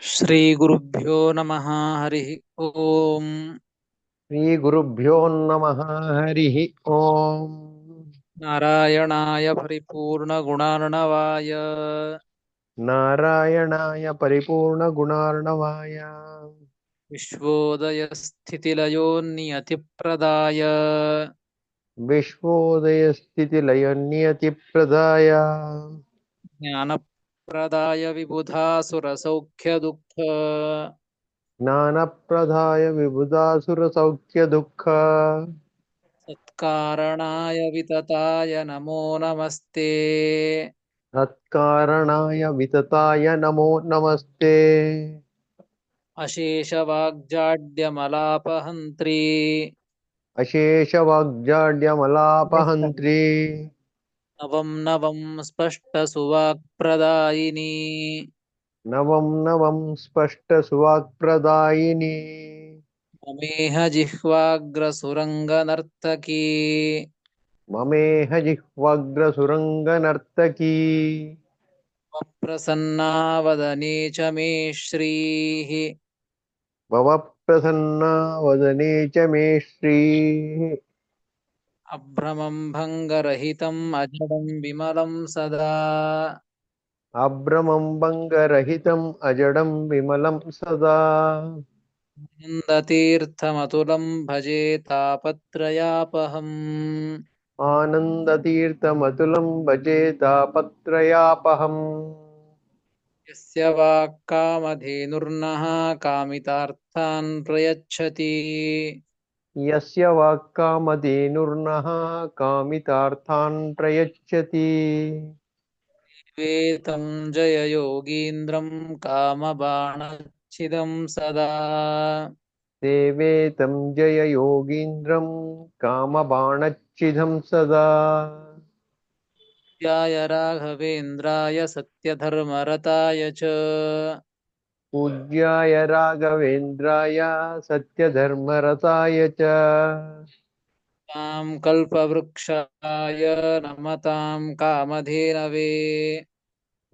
ಶ್ರೀಗುರುಭ್ಯೋ ನಮಃ ಹರಿ ಓಂ. ಶ್ರೀಗುರುಭ್ಯೋ ನಮಃ ಹರಿ ಓಂ. ನಾರಾಯಣಾಯ ಪರಿಪೂರ್ಣಗುಣಾರ್ಣವಾಯ ನಾರಾಯಣಾಯ ಪರಿಪೂರ್ಣಗುಣಾರ್ಣವಾಯ ವಿಶ್ವೋದಯಸ್ಥಿತಿಲಯೋನ್ನಿಯತಿಪ್ರದಾಯ ವಿಶ್ವೋದಯಸ್ಥಿತಿಲಯನಿಯತಿಪ್ರದಾಯ ಜ್ಞಾನಪ್ರದಾಯ ವಿಬುಧಾಸುರಸೌಖ್ಯದುಃಖ ಜ್ಞಾನಪ್ರದಾಯ ವಿಬುಧಾಸುರಸೌಖ್ಯದುಃಖ ಸತ್ಕಾರಣಾಯ ವಿತತಾಯ ನಮೋ ನಮಸ್ತೆ. ಸತ್ಕಾರಣಾಯ ವಿತತಾಯ ನಮೋ ನಮಸ್ತೆ. ಅಶೇಷವಾಗ್ಜಾಡ್ಯಮಲಾಪಹಂತ್ರಿ ಅಶೇಷವಾಗ್ಜಾಡ್ಯಮಲಾಪಹಂತ್ರಿ ನವಂ ನವಂ ಸ್ಪಷ್ಟಸುವಾಕ್ಪ್ರದಾಯಿನಿ ನವಂ ನವಂ ಸ್ಪಷ್ಟಸುವಾಕ್ಪ್ರದಾಯಿನಿ ಮಮೇಹ ಜಿಹ್ವಾಗ್ರಸುರಂಗನರ್ತಕೀ ಮಮೇಹ ಜಿಹ್ವಾಗ್ರಸುರಂಗನರ್ತಕೀ ಪ್ರಸನ್ನಾ ವದನೆ ಚ ಮೇ ಶ್ರೀಃ. ಭವಪ್ರಸನ್ನಾ ವದನೆ ಚ ಮೇ ಶ್ರೀಃ. ಅಭ್ರಮಂ ಭಂಗರಹಿತಂ ಅಜಡಂ ವಿಮಲಂ ಸದಾ ಅಭ್ರಮಂ ಭಂಗರಹಿತಂ ಅಜಡಂ ವಿಮಲಂ ಸದಾ ಆನಂದತೀರ್ಥಮತುಲಂ ಭಜೆ ತಾಪತ್ರಯಾಪಹಂ. ಆನಂದತೀರ್ಥಮತುಲಂ ಭಜೆ ತಾಪತ್ರಯಾಪಹಂ. ಯಸ್ಯ ವಾಕ್ಕಾಮಧೇನುರ್ನಃ ಕಾಮಿತಾರ್ಥಾನ್ ಪ್ರಯಚ್ಛತಿ ಯಸ್ಯ ವಾಕ್ಕಾಮಧೇನುರ್ನಃ ಕಾಮಿತಾರ್ಥಾನ್ ಪ್ರಯಚ್ಛತಿ ವೇತಂ ಜಯ ಯೋಗೀಂದ್ರಂ ಕಾಮಬಾಣಚ್ಛಿದಂ ಸದಾ ಸೇವೆ तं ಜಯ ಯೋಗೀಂದ್ರಂ ಕಾಮಬಾಣಚ್ಛಿದಂ ಸದಾ ಧ್ಯಾಯ ರಾಘವೇಂದ್ರಾಯ ಸತ್ಯಧರ್ಮರತಾಯ ಚ ಪೂಜ್ಯಾಯ ರಾಘವೇಂದ್ರಾಯ ಸತ್ಯಧರ್ಮರತಾಯ ಚ ತಾಂ ಕಲ್ಪವೃಕ್ಷಾಯ ನಮತಾಂ ಕಾಮಧೇನವೇ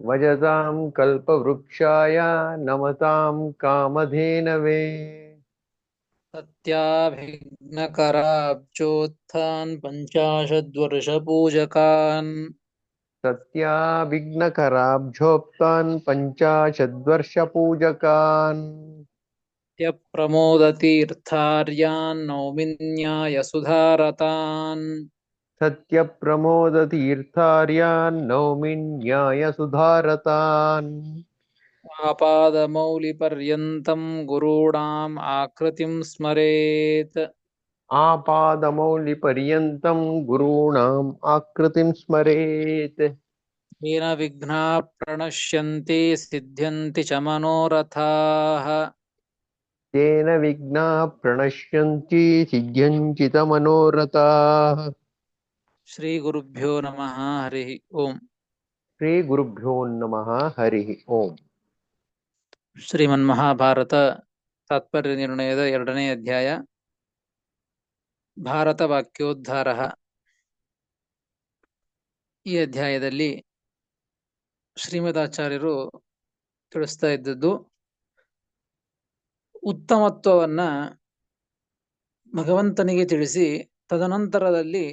ಭಜತಾಂ ಕಲ್ಪವೃಕ್ಷಾಯ ನಮತಾಂ ಕಾಮಧೇನವೇ ಸತ್ಯಾಭಿಘ್ನಕರಾಬ್ಜೋತ್ಥಾನ್ ಪಂಚಾಶದ್ವರ್ಷಪೂಜಕಾನ್ ಸತ್ಯಾವಿಘ್ನಕರಾಬ್ಜೋತ್ಥಾನ್ ಪಂಚಾಶದ್ವರ್ಷಪೂಜಕಾನ್ ತ್ಯಪ್ರಮೋದತೀರ್ಥಾರ್ಯಾನ್ ನೌಮಿನ್ಯಾಯಸುಧಾರತಾನ್ ಸತ್ಯಪ್ರಮೋದತೀರ್ಥಾರ್ಯಾನ್ ನೌಮಿ ನ್ಯಾಯಸುಧಾರತಾನ್ ಆಪಾದಮೌಲಿಪರ್ಯಂತಂ ಗುರುಣಾಂ ಆಕೃತಿಂ ಸ್ಮರೇತ್. ಆಪಾದಮೌಲಿಪರ್ಯಂತಂ ಗುರುಣಾಂ ಆಕೃತಿಂ ಸ್ಮರೇತ್. येन विघ्नाः प्रणश्यन्ति सिद्ध्यन्ति च मनोरथाः. ತೇನ ವಿಘ್ನಾಃ ಪ್ರಣಶ್ಯಂತಿ ಸಿದ್ಧ್ಯಂತಿ च ಮನೋರಥಾಃ. श्रीगुरुभ्यो नमः हरिः ओम्. ಶ್ರೀ ಗುರುಭ್ಯೋ ನಮಃ ಹರಿ ಓಂ. ಶ್ರೀಮನ್ಮಹಾಭಾರತ ತಾತ್ಪರ್ಯ ನಿರ್ಣಯದ 2ನೇ ಅಧ್ಯಾಯ ಭಾರತ ವಾಕ್ಯೋದ್ಧಾರ. ಈ ಅಧ್ಯಾಯದಲ್ಲಿ ಶ್ರೀಮದಾಚಾರ್ಯರು ತಿಳಿಸ್ತಾ ಇದ್ದದ್ದು ಉತ್ತಮತ್ವವನ್ನ ಭಗವಂತನಿಗೆ ತಿಳಿಸಿ ತದನಂತರದಲ್ಲಿ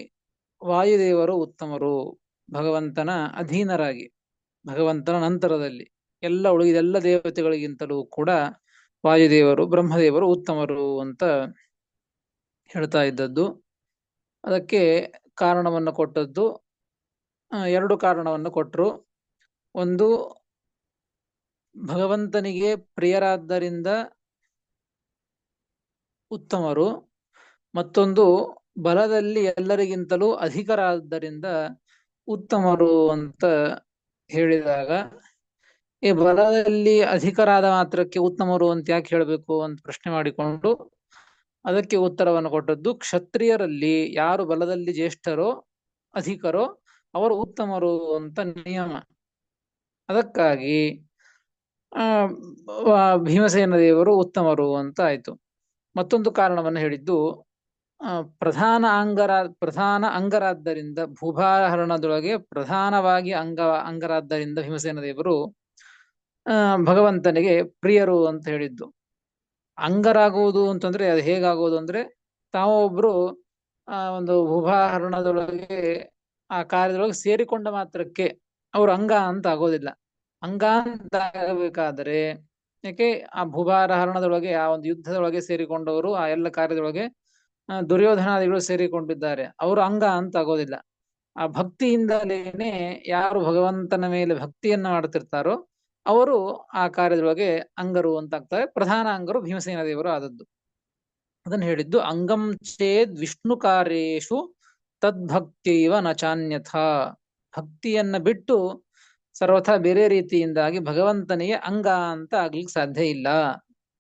ವಾಯುದೇವರು ಉತ್ತಮರು, ಭಗವಂತನ ಅಧೀನರಾಗಿ ಭಗವಂತನ ನಂತರದಲ್ಲಿ ಎಲ್ಲ ಉಳಿದೆಲ್ಲ ದೇವತೆಗಳಿಗಿಂತಲೂ ಕೂಡ ವಾಯುದೇವರು ಬ್ರಹ್ಮದೇವರು ಉತ್ತಮರು ಅಂತ ಹೇಳ್ತಾ ಇದ್ದದ್ದು. ಅದಕ್ಕೆ ಕಾರಣವನ್ನು ಕೊಟ್ಟದ್ದು, 2 ಕಾರಣವನ್ನು ಕೊಟ್ಟರು. ಒಂದು, ಭಗವಂತನಿಗೆ ಪ್ರಿಯರಾದ್ದರಿಂದ ಉತ್ತಮರು, ಮತ್ತೊಂದು ಬಲದಲ್ಲಿ ಎಲ್ಲರಿಗಿಂತಲೂ ಅಧಿಕರಾದ್ದರಿಂದ ಉತ್ತಮರು ಅಂತ ಹೇಳಿದಾಗ, ಈ ಬಲದಲ್ಲಿ ಅಧಿಕರಾದ ಮಾತ್ರಕ್ಕೆ ಉತ್ತಮರು ಅಂತ ಯಾಕೆ ಹೇಳಬೇಕು ಅಂತ ಪ್ರಶ್ನೆ ಮಾಡಿಕೊಂಡು ಅದಕ್ಕೆ ಉತ್ತರವನ್ನು ಕೊಟ್ಟದ್ದು, ಕ್ಷತ್ರಿಯರಲ್ಲಿ ಯಾರು ಬಲದಲ್ಲಿ ಜ್ಯೇಷ್ಠರೋ ಅಧಿಕರೋ ಅವರು ಉತ್ತಮರು ಅಂತ ನಿಯಮ. ಅದಕ್ಕಾಗಿ ಭೀಮಸೇನ ದೇವರು ಉತ್ತಮರು ಅಂತ ಆಯ್ತು. ಮತ್ತೊಂದು ಕಾರಣವನ್ನು ಹೇಳಿದ್ದು, ಪ್ರಧಾನ ಅಂಗರಾದ್ದರಿಂದ, ಭೂಭಾಹರಣದೊಳಗೆ ಪ್ರಧಾನವಾಗಿ ಅಂಗರಾದ್ದರಿಂದ ಭೀಮಸೇನ ದೇವರು ಭಗವಂತನಿಗೆ ಪ್ರಿಯರು ಅಂತ ಹೇಳಿದ್ದು. ಅಂಗರಾಗುವುದು ಅಂತಂದ್ರೆ ಅದು ಹೇಗಾಗುವುದು ಅಂದ್ರೆ ತಾವೊಬ್ರು ಒಂದು ಉದಾಹರಣದೊಳಗೆ ಆ ಕಾರ್ಯದೊಳಗೆ ಸೇರಿಕೊಂಡ ಮಾತ್ರಕ್ಕೆ ಅವ್ರು ಅಂಗ ಅಂತ ಆಗೋದಿಲ್ಲ. ಅಂಗ ಅಂತ ಆಗಬೇಕಾದರೆ ಯಾಕೆ ಆ ಭೂಭಾರಹರಣದೊಳಗೆ ಆ ಒಂದು ಯುದ್ಧದೊಳಗೆ ಸೇರಿಕೊಂಡವರು ಆ ಎಲ್ಲ ಕಾರ್ಯದೊಳಗೆ ದುರ್ಯೋಧನಾದಿಗಳು ಸೇರಿಕೊಂಡಿದ್ದಾರೆ, ಅವರು ಅಂಗ ಅಂತ ಆಗೋದಿಲ್ಲ. ಆ ಭಕ್ತಿಯಿಂದಲೇನೆ ಯಾರು ಭಗವಂತನ ಮೇಲೆ ಭಕ್ತಿಯನ್ನ ಮಾಡ್ತಿರ್ತಾರೋ ಅವರು ಆ ಕಾರ್ಯದೊಳಗೆ ಅಂಗರು ಅಂತ ಆಗ್ತಾರೆ. ಪ್ರಧಾನ ಅಂಗರು ಭೀಮಸೇನ ದೇವರು ಆದದ್ದು. ಅದನ್ನು ಹೇಳಿದ್ದು ಅಂಗಂ ಚೇದ್ ವಿಷ್ಣು ಕಾರ್ಯೇಶು ತದ್ಭಕ್ತಿವ ನ ಚಾನ್ಯಥ. ಭಕ್ತಿಯನ್ನ ಬಿಟ್ಟು ಸರ್ವಥಾ ಬೇರೆ ರೀತಿಯಿಂದಾಗಿ ಭಗವಂತನಿಗೆ ಅಂಗ ಅಂತ ಆಗ್ಲಿಕ್ಕೆ ಸಾಧ್ಯ ಇಲ್ಲ.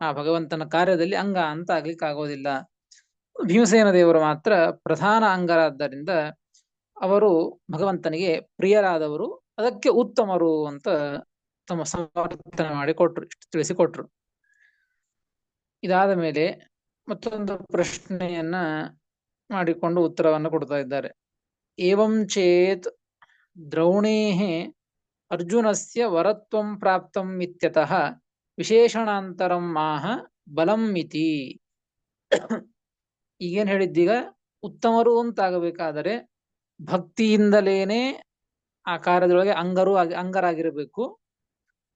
ಆ ಭಗವಂತನ ಕಾರ್ಯದಲ್ಲಿ ಅಂಗ ಅಂತ ಆಗ್ಲಿಕ್ಕೆ ಆಗೋದಿಲ್ಲ. ಭೀಮಸೇನ ದೇವರು ಮಾತ್ರ ಪ್ರಧಾನ ಅಂಗರಾದ್ದರಿಂದ ಅವರು ಭಗವಂತನಿಗೆ ಪ್ರಿಯರಾದವರು, ಅದಕ್ಕೆ ಉತ್ತಮರು ಅಂತ ತಮ್ಮ ಸಮರ್ಥನೆ ಮಾಡಿ ಕೊಟ್ರು, ಇಷ್ಟು ತಿಳಿಸಿಕೊಟ್ರು. ಇದಾದ ಮೇಲೆ ಮತ್ತೊಂದು ಪ್ರಶ್ನೆಯನ್ನ ಮಾಡಿಕೊಂಡು ಉತ್ತರವನ್ನು ಕೊಡ್ತಾ ಇದ್ದಾರೆ. ಏವಂ ಚೇತ್ ದ್ರೌಣೇಃ ಅರ್ಜುನಸ್ಯ ವರತ್ವಂ ಪ್ರಾಪ್ತಂ ಇತ್ಯತಃ ವಿಶೇಷಣಾಂತರಂ ಆಹ ಬಲಂ ಇತಿ. ಈಗೇನ್ ಹೇಳಿದ್ದೀಗ, ಉತ್ತಮರು ಅಂತಾಗಬೇಕಾದರೆ ಭಕ್ತಿಯಿಂದಲೇನೆ ಆ ಕಾರ್ಯದೊಳಗೆ ಅಂಗರಾಗಿರಬೇಕು,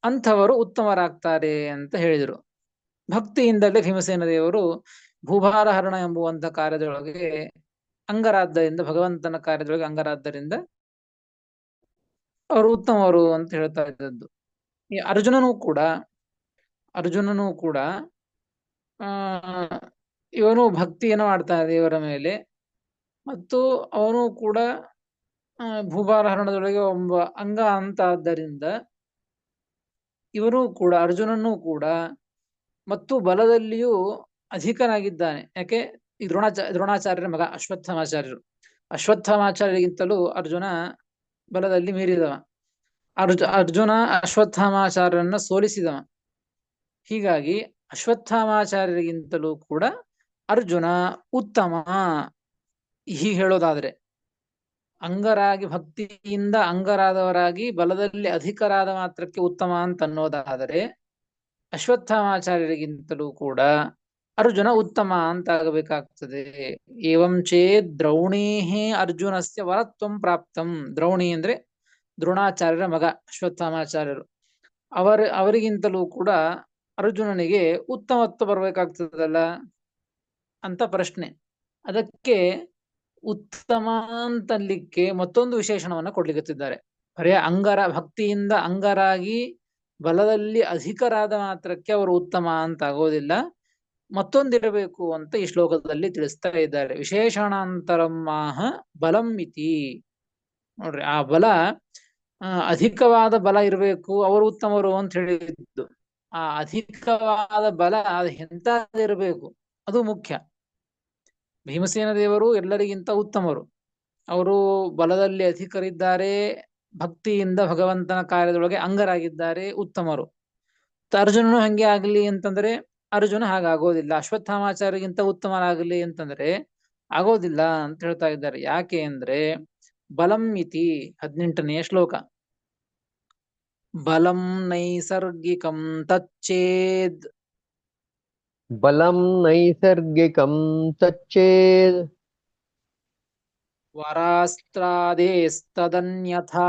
ಅಂಥವರು ಉತ್ತಮರಾಗ್ತಾರೆ ಅಂತ ಹೇಳಿದರು. ಭಕ್ತಿಯಿಂದಲೇ ಭೀಮಸೇನ ದೇವರು ಭೂಭಾರಹರಣ ಎಂಬುವಂತ ಕಾರ್ಯದೊಳಗೆ ಅಂಗರಾದ್ದರಿಂದ, ಭಗವಂತನ ಕಾರ್ಯದೊಳಗೆ ಅಂಗರಾದ್ದರಿಂದ ಅವರು ಉತ್ತಮರು ಅಂತ ಹೇಳ್ತಾ ಇದ್ದದ್ದು. ಈ ಅರ್ಜುನನೂ ಕೂಡ ಆ ಇವನು ಭಕ್ತಿಯನ್ನು ಮಾಡ್ತಾನೆ ದೇವರ ಮೇಲೆ, ಮತ್ತು ಅವನು ಕೂಡ ಭೂಭಾರಹರಣದೊಳಗೆ ಒಬ್ಬ ಅಂಗ ಅಂತ ಆದ್ದರಿಂದ ಇವನು ಕೂಡ, ಅರ್ಜುನನೂ ಕೂಡ ಮತ್ತು ಬಲದಲ್ಲಿಯೂ ಅಧಿಕನಾಗಿದ್ದಾನೆ. ಯಾಕೆ, ಈ ದ್ರೋಣಾಚಾರ್ಯರ ಮಗ ಅಶ್ವತ್ಥಾಮಾಚಾರ್ಯರಿಗಿಂತಲೂ ಅರ್ಜುನ ಬಲದಲ್ಲಿ ಮೀರಿದವ. ಅರ್ಜುನ ಅಶ್ವತ್ಥಾಮಾಚಾರ್ಯರನ್ನ ಸೋಲಿಸಿದವ. ಹೀಗಾಗಿ ಅಶ್ವತ್ಥಾಮಾಚಾರ್ಯರಿಗಿಂತಲೂ ಕೂಡ ಅರ್ಜುನ ಉತ್ತಮ. ಹೀಗೆ ಹೇಳೋದಾದ್ರೆ ಅಂಗರಾಗಿ, ಭಕ್ತಿಯಿಂದ ಅಂಗರಾದವರಾಗಿ ಬಲದಲ್ಲಿ ಅಧಿಕರಾದ ಮಾತ್ರಕ್ಕೆ ಉತ್ತಮ ಅಂತ ಅನ್ನೋದಾದರೆ ಅಶ್ವತ್ಥಾಮಾಚಾರ್ಯರಿಗಿಂತಲೂ ಕೂಡ ಅರ್ಜುನ ಉತ್ತಮ ಅಂತ ಆಗಬೇಕಾಗ್ತದೆ. ಏವಂ ಚೇದ್ ದ್ರೌಣೇಃ ಅರ್ಜುನಸ್ಯ ವರತ್ವಂ ಪ್ರಾಪ್ತಂ. ದ್ರೌಣಿ ಅಂದ್ರೆ ದ್ರೋಣಾಚಾರ್ಯರ ಮಗ ಅಶ್ವತ್ಥಾಮಾಚಾರ್ಯರು, ಅವರಿಗಿಂತಲೂ ಕೂಡ ಅರ್ಜುನನಿಗೆ ಉತ್ತಮತ್ವ ಬರಬೇಕಾಗ್ತದಲ್ಲ ಅಂತ ಪ್ರಶ್ನೆ. ಅದಕ್ಕೆ ಉತ್ತಮ ಅಂತಲಿಕ್ಕೆ ಮತ್ತೊಂದು ವಿಶೇಷಣವನ್ನ ಕೊಡ್ಲಿಕ್ಕತ್ತಿದ್ದಾರೆ. ಬರೇ ಭಕ್ತಿಯಿಂದ ಅಂಗರಾಗಿ ಬಲದಲ್ಲಿ ಅಧಿಕರಾದ ಮಾತ್ರಕ್ಕೆ ಅವರು ಉತ್ತಮ ಅಂತ ಆಗೋದಿಲ್ಲ, ಮತ್ತೊಂದಿರಬೇಕು ಅಂತ ಈ ಶ್ಲೋಕದಲ್ಲಿ ತಿಳಿಸ್ತಾ ಇದ್ದಾರೆ. ವಿಶೇಷಣಾಂತರಮಾಹ ಬಲಂ ಇತಿ. ನೋಡ್ರಿ, ಆ ಬಲ ಅಧಿಕವಾದ ಬಲ ಇರಬೇಕು, ಅವರು ಉತ್ತಮರು ಅಂತ ಹೇಳಿದ್ದು. ಆ ಅಧಿಕವಾದ ಬಲ ಅದು ಎಂತದಿರಬೇಕು ಅದು ಮುಖ್ಯ. ಭೀಮಸೇನ ದೇವರು ಎಲ್ಲರಿಗಿಂತ ಉತ್ತಮರು, ಅವರು ಬಲದಲ್ಲಿ ಅಧಿಕರಿದ್ದಾರೆ, ಭಕ್ತಿಯಿಂದ ಭಗವಂತನ ಕಾರ್ಯದೊಳಗೆ ಅಂಗರಾಗಿದ್ದಾರೆ, ಉತ್ತಮರು. ಅರ್ಜುನನು ಹಂಗೆ ಆಗ್ಲಿ ಅಂತಂದ್ರೆ ಅರ್ಜುನ ಹಾಗಾಗೋದಿಲ್ಲ. ಅಶ್ವತ್ಥಾಮಾಚಾರ್ಯಗಿಂತ ಉತ್ತಮರಾಗಲಿ ಅಂತಂದ್ರೆ ಆಗೋದಿಲ್ಲ ಅಂತ ಹೇಳ್ತಾ ಇದ್ದಾರೆ. ಯಾಕೆ ಅಂದ್ರೆ ಬಲಂ ಇತಿ 18ನೇ ಶ್ಲೋಕ. ಬಲಂ ನೈಸರ್ಗಿಕಂ ತಚ್ಚೇದ್. ಬಲಂ ನೈಸರ್ಗಿಕಂ ತಚ್ಚೇದ್ ವರಾಸ್ತ್ರಾದೇಸ್ತದನ್ಯಥಾ.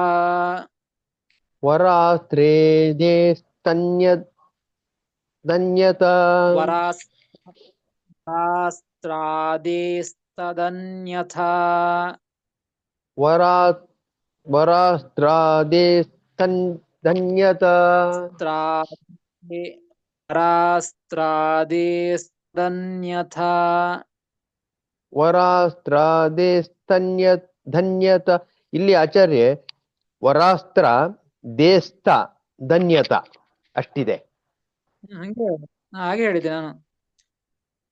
ವರಾಸ್ತ್ರೇದೇಸ್ತನ್ಯತಾ. ವರಾಸ್ತ್ರಾದೇಸ್ತದನ್ಯಥಾ. ವರಾಸ್ತ್ರಾದೇಸ್ತನ್ಯತಾ. ವರಾಸ್ತ್ರಾದೇಸ್ತದನ್ಯಥಾ. ವರಾಸ್ತ್ರಾದೇಸ್ತನ್ಯತ. ಇಲ್ಲಿ ಆಚಾರ್ಯ ವರಾಸ್ತ್ರ ದೇಸ್ತ ಧನ್ಯತ ಅಷ್ಟಿದೆ. ಹಾಗೆ ಹೇಳಿದೆ ನಾನು.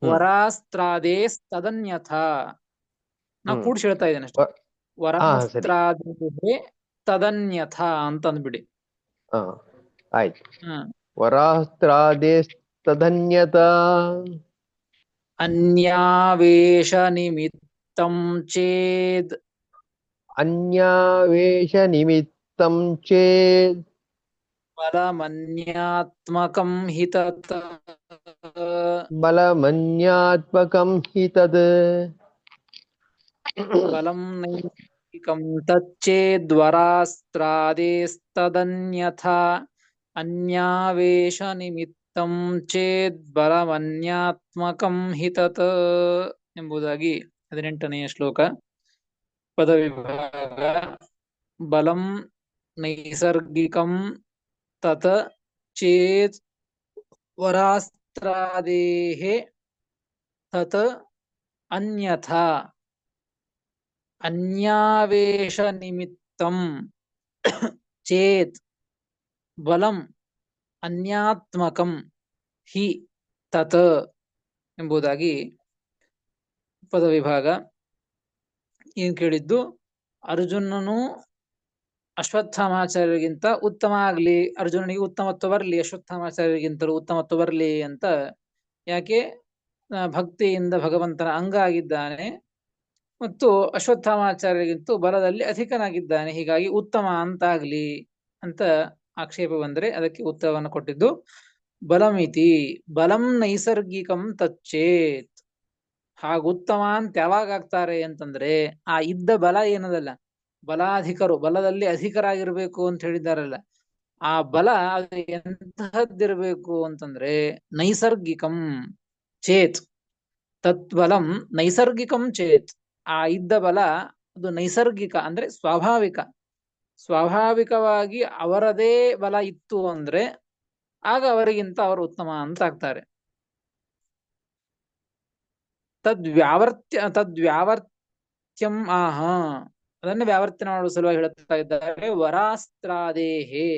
ವರಾಸ್ತ್ರಾದೇಸ್ತದನ್ಯಥಾ ನಾವು ಕೂಡಿಸಿ ಹೇಳ್ತಾ ಇದ್ದೇನೆ ಅಷ್ಟೇ. ವರಾಸ್ತ್ರಾದೇ ತದನ್ಯಥಾ ಅಂತ ಅಂದ್ಬಿಡಿ. ಆಯ್ತು. ವರಾಸ್ತ್ರಾದೇಸ್ತದನ್ಯತಾ. ಅನ್ಯಾವೇಶ ನಿಮಿತ್ತಂ ಚೇದ್. ಅನ್ಯಾವೇಶ ನಿಮಿತ್ತಂ ಚೇದ್. बलमन्यात्मकं हि तत् बलमन्यात्मकं हि तद् बलं नैतिकं तच्चेद्वरास्त्रादेस्तदन्यथा ಅನ್ಯಾವೇಶನಿಮಿತ್ತಂ ಚೇದ್ ಬಲಮನ್ಯಾತ್ಮಕಂ ಹಿ ತತ್ ಎಂಬುದಾಗಿ 18ನೆಯ ಶ್ಲೋಕ. ಪದವಿಭಾಗ. ಬಲಂ ನೈಸರ್ಗಿಕಂ ತತ್ ಚೇತ್ ವರಾಸ್ತ್ರಾದೇಃ ತತ್ ಅನ್ಯಥಾ ಅನ್ಯಾವೇಶನಿಮಿತ್ತಂ ಚೇತ್ ಬಲಂ ಅನ್ಯಾತ್ಮಕಂ ಹಿ ತತ್ ಎಂಬುದಾಗಿ ಪದವಿಭಾಗ. ಏನ್ ಕೇಳಿದ್ದು? ಅರ್ಜುನನು ಅಶ್ವತ್ಥಾಮಾಚಾರ್ಯರಿಗಿಂತ ಉತ್ತಮ ಆಗ್ಲಿ, ಅರ್ಜುನನಿಗೆ ಉತ್ತಮತ್ವ ಬರಲಿ, ಅಶ್ವತ್ಥಾಮಾಚಾರ್ಯರಿಗಿಂತಲೂ ಉತ್ತಮತ್ವ ಬರಲಿ ಅಂತ. ಯಾಕೆ? ಭಕ್ತಿಯಿಂದ ಭಗವಂತನ ಅಂಗ ಆಗಿದ್ದಾನೆ ಮತ್ತು ಅಶ್ವತ್ಥಾಮಾಚಾರ್ಯರಿಗಿಂತೂ ಬಲದಲ್ಲಿ ಅಧಿಕನಾಗಿದ್ದಾನೆ, ಹೀಗಾಗಿ ಉತ್ತಮ ಅಂತಾಗ್ಲಿ ಅಂತ ಆಕ್ಷೇಪ ಬಂದರೆ ಅದಕ್ಕೆ ಉತ್ತರವನ್ನು ಕೊಟ್ಟಿದ್ದು ಬಲಮಿತಿ ಬಲಂ ನೈಸರ್ಗಿಕಂ ತಚ್ಚೇತ್. ಹಾಗುತ್ತಮ ಅಂತ ಯಾವಾಗ ಆಗ್ತಾರೆ ಅಂತಂದ್ರೆ ಆ ಇದ್ದ ಬಲ ಏನದಲ್ಲ, ಬಲಾಧಿಕರು, ಬಲದಲ್ಲಿ ಅಧಿಕರಾಗಿರ್ಬೇಕು ಅಂತ ಹೇಳಿದಾರಲ್ಲ, ಆ ಬಲ ಅದು ಎಂತಹದ್ದಿರ್ಬೇಕು ಅಂತಂದ್ರೆ ನೈಸರ್ಗಿಕಂ ಚೇತ್. ತತ್ಬಲಂ ನೈಸರ್ಗಿಕಂ ಚೇತ್. ಆ ಇದ್ದ ಬಲ ಅದು ನೈಸರ್ಗಿಕ ಅಂದ್ರೆ ಸ್ವಾಭಾವಿಕ. ಸ್ವಾಭಾವಿಕವಾಗಿ ಅವರದೇ ಬಲ ಇತ್ತು ಅಂದ್ರೆ ಆಗ ಅವರಿಗಿಂತ ಅವರು ಉತ್ತಮ ಅಂತ ಆಗ್ತಾರೆ. ತದ್ವ್ಯಾವರ್ತ್ಯಂ ಆಹ, ಅದನ್ನೇ ವ್ಯಾವರ್ತ್ಯನ ಮಾಡುವ ಸಲುವಾಗಿ ಹೇಳ್ತಾ ಇದ್ದಾರೆ. ವರಾಸ್ತ್ರಾದೇಹೇ